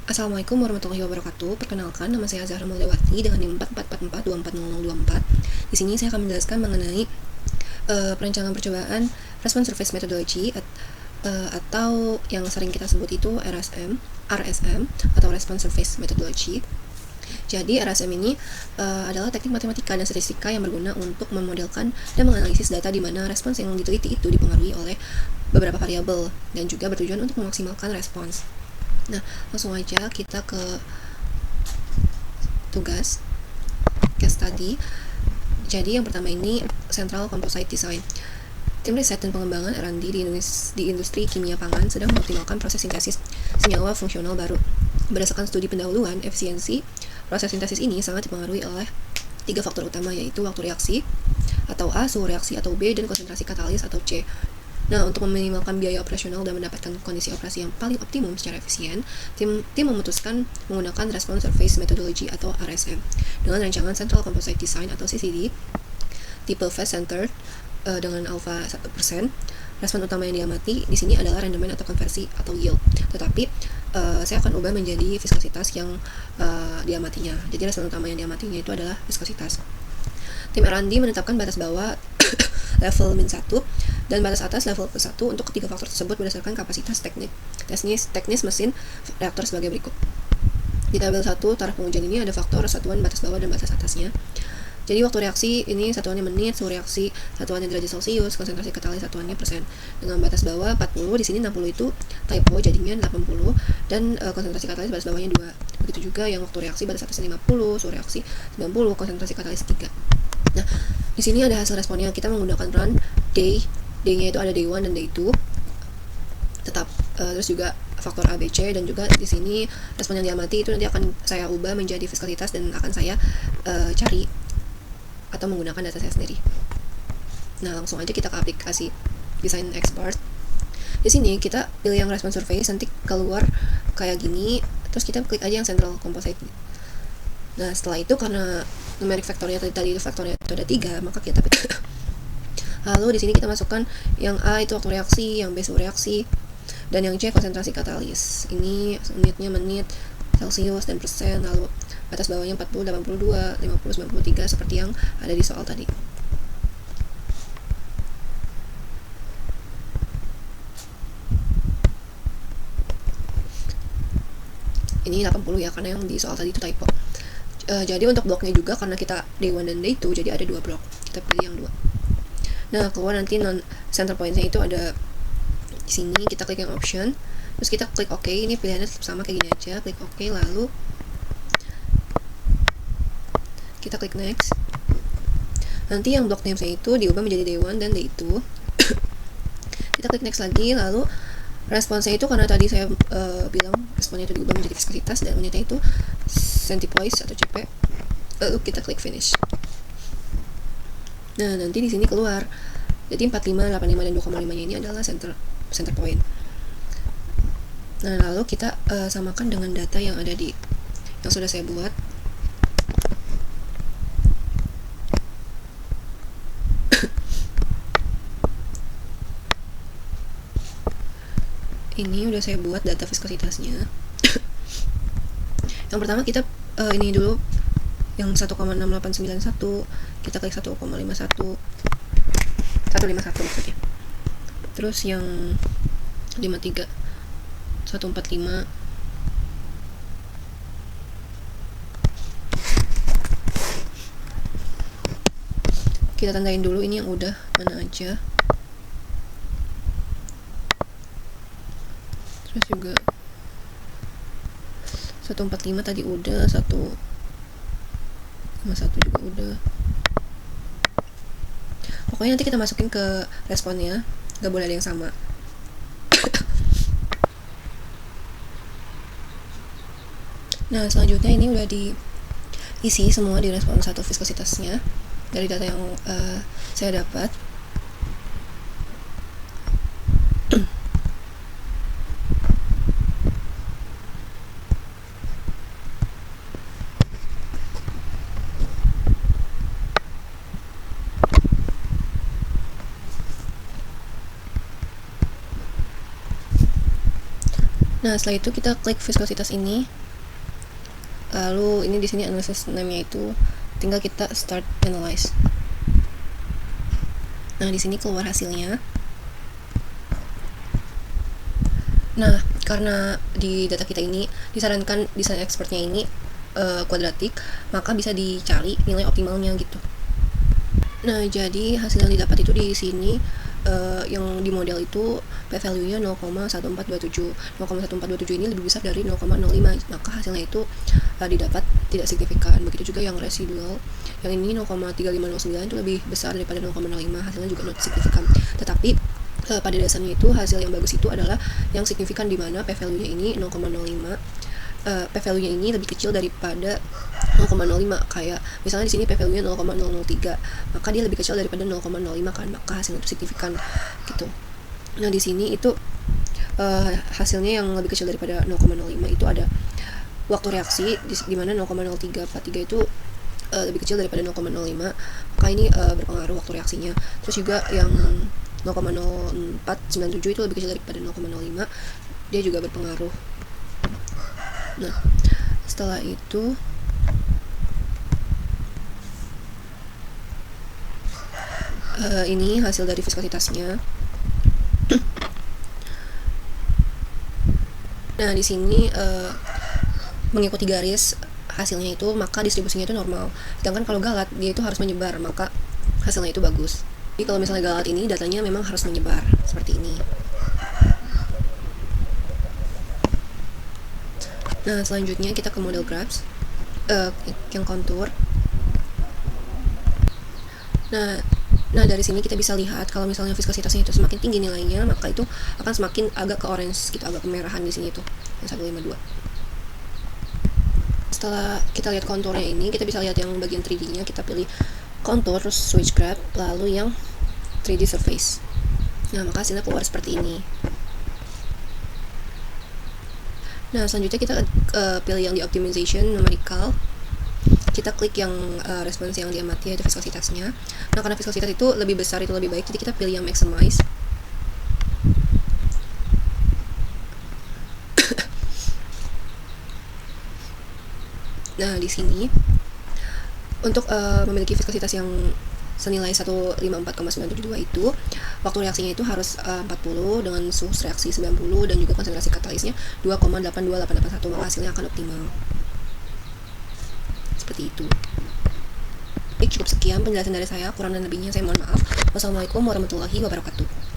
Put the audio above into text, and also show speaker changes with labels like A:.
A: Assalamualaikum warahmatullahi wabarakatuh. Perkenalkan, nama saya Zahra Mulyawati dengan NIM 4444240024. Di sini saya akan menjelaskan mengenai perencanaan percobaan Response Surface Methodology atau yang sering kita sebut itu RSM atau Response Surface Methodology. Jadi RSM ini adalah teknik matematika dan statistika yang berguna untuk memodelkan dan menganalisis data di mana respons yang diteliti itu dipengaruhi oleh beberapa variabel dan juga bertujuan untuk memaksimalkan respons. Nah, langsung aja kita ke tugas case study. Jadi yang pertama ini Central Composite Design. Tim riset dan pengembangan R&D di industri kimia pangan sedang mengoptimalkan proses sintesis senyawa fungsional baru. Berdasarkan studi pendahuluan, efisiensi proses sintesis ini sangat dipengaruhi oleh 3 faktor utama, yaitu waktu reaksi atau A, suhu reaksi atau B, dan konsentrasi katalis atau C. Nah, untuk meminimalkan biaya operasional dan mendapatkan kondisi operasi yang paling optimum secara efisien, tim memutuskan menggunakan Response Surface Methodology atau RSM dengan rancangan Central Composite Design atau CCD tipe phase centered dengan alpha 1%. Respon utama yang diamati di sini adalah rendemen atau konversi atau yield. Tetapi saya akan ubah menjadi viskositas yang diamatinya. Jadi respon utama yang diamatinya itu adalah viskositas. Tim R&D menetapkan batas bawah level min 1 dan batas atas level plus 1 untuk ketiga faktor tersebut berdasarkan kapasitas teknis mesin reaktor sebagai berikut. Di tabel 1 taraf pengujian ini ada faktor satuan batas bawah dan batas atasnya. Jadi waktu reaksi ini satuannya menit, suhu reaksi satuannya derajat Celcius, konsentrasi katalis satuannya persen. Dengan batas bawah 40, di sini 60 itu typo jadinya 80, dan konsentrasi katalis batas bawahnya 2. Begitu juga yang waktu reaksi batas atasnya 50, suhu reaksi 90, konsentrasi katalis 3. Nah, di sini ada hasil responnya. Kita menggunakan run day-nya itu ada day 1 dan day 2. Tetap terus juga faktor ABC, dan juga di sini respon yang diamati itu nanti akan saya ubah menjadi viskositas dan akan saya cari atau menggunakan data saya sendiri. Nah, langsung aja kita ke aplikasi Design Expert. Di sini kita pilih yang Response Surface, nanti keluar kayak gini, terus kita klik aja yang Central Composite. Nah, setelah itu karena numeric faktornya tadi itu faktornya itu ada 3, maka kita lalu di sini kita masukkan yang A itu waktu reaksi, yang B suhu reaksi, dan yang C konsentrasi katalis. Ini unitnya menit, Celcius, dan persen. Lalu batas bawahnya 40, 82, 50, 93 seperti yang ada di soal tadi. Ini 80 ya, karena yang di soal tadi itu typo. Jadi untuk bloknya juga karena kita day 1 dan day 2, jadi ada 2 blok. Kita pilih yang 2. Nah, keluar nanti non center point-nya itu ada di sini. Kita klik yang option, terus kita klik OK. Ini pilihannya tetap sama kayak gini aja. Klik OK, lalu kita klik next. Nanti yang block names-nya itu diubah menjadi day 1 dan day 2. Kita klik next lagi, lalu responsnya itu karena tadi saya bilang responnya itu diubah menjadi viskositas dan unitnya itu centipoise atau CP. Lalu kita klik finish. Nah, nanti di sini keluar. Jadi 45, 85 dan 2,5-nya ini adalah center point. Nah, lalu kita samakan dengan data yang ada di yang sudah saya buat. Ini udah saya buat data viskositasnya. Yang pertama kita ini dulu yang 1,6891, kita klik 1,51 maksudnya. Terus yang 53 145, kita tandain dulu ini yang udah mana aja. Terus juga 145 tadi udah, 1,1 juga udah. Pokoknya nanti kita masukin ke responnya, gak boleh ada yang sama. Nah, selanjutnya ini udah diisi semua di respon 1 viskositasnya dari data yang saya dapat. Nah, setelah itu kita klik viskositas ini. Lalu ini di sini analysis name-nya itu tinggal kita start analyze. Nah, di sini keluar hasilnya. Nah, karena di data kita ini disarankan desain expertnya ini kuadratik, maka bisa dicari nilai optimalnya gitu. Nah, jadi hasil yang didapat itu di sini yang di model itu p-value-nya 0,1427. 0,1427 ini lebih besar dari 0,05, maka hasilnya itu didapat tidak signifikan. Begitu juga yang residual, yang ini 0,3509 itu lebih besar daripada 0,05, hasilnya juga not signifikan. Tetapi pada dasarnya itu hasil yang bagus itu adalah yang signifikan, di mana p-value-nya ini 0,05. P-value-nya ini lebih kecil daripada 0,05. Kayak misalnya di sini p-value-nya 0,003, maka dia lebih kecil daripada 0,05 kan, maka hasilnya itu signifikan gitu. Nah, di sini itu hasilnya yang lebih kecil daripada 0,05 itu ada waktu reaksi di mana 0,0343 itu lebih kecil daripada 0,05, maka ini berpengaruh waktu reaksinya. Terus juga yang 0,0497 itu lebih kecil daripada 0,05, dia juga berpengaruh. Nah, setelah itu ini hasil dari viskositasnya. Nah, di sini mengikuti garis hasilnya itu, maka distribusinya itu normal. Sedangkan kalau galat, dia itu harus menyebar, maka hasilnya itu bagus. Jadi kalau misalnya galat ini, datanya memang harus menyebar seperti ini. Nah, selanjutnya kita ke model graphs, yang kontur. Nah, dari sini kita bisa lihat kalau misalnya viskositasnya itu semakin tinggi nilainya, maka itu akan semakin agak ke orange gitu, agak kemerahan di sini itu, yang 152. Setelah kita lihat konturnya ini, kita bisa lihat yang bagian 3D-nya, kita pilih kontur, terus switch graph, lalu yang 3D surface. Nah, maka hasilnya keluar seperti ini. Nah, selanjutnya kita pilih yang di optimization numerical. Kita klik yang respons yang diamati, yaitu viskositasnya. Nah, karena viskositas itu lebih besar, itu lebih baik, jadi kita pilih yang maximize. Nah, di sini untuk memiliki viskositas yang senilai 154,972 itu, waktu reaksinya itu harus 40 dengan suhu reaksi 90 dan juga konsentrasi katalisnya 2,82881, maka hasilnya akan optimal. Seperti itu. Cukup sekian penjelasan dari saya, kurang dan lebihnya saya mohon maaf. Wassalamualaikum warahmatullahi wabarakatuh.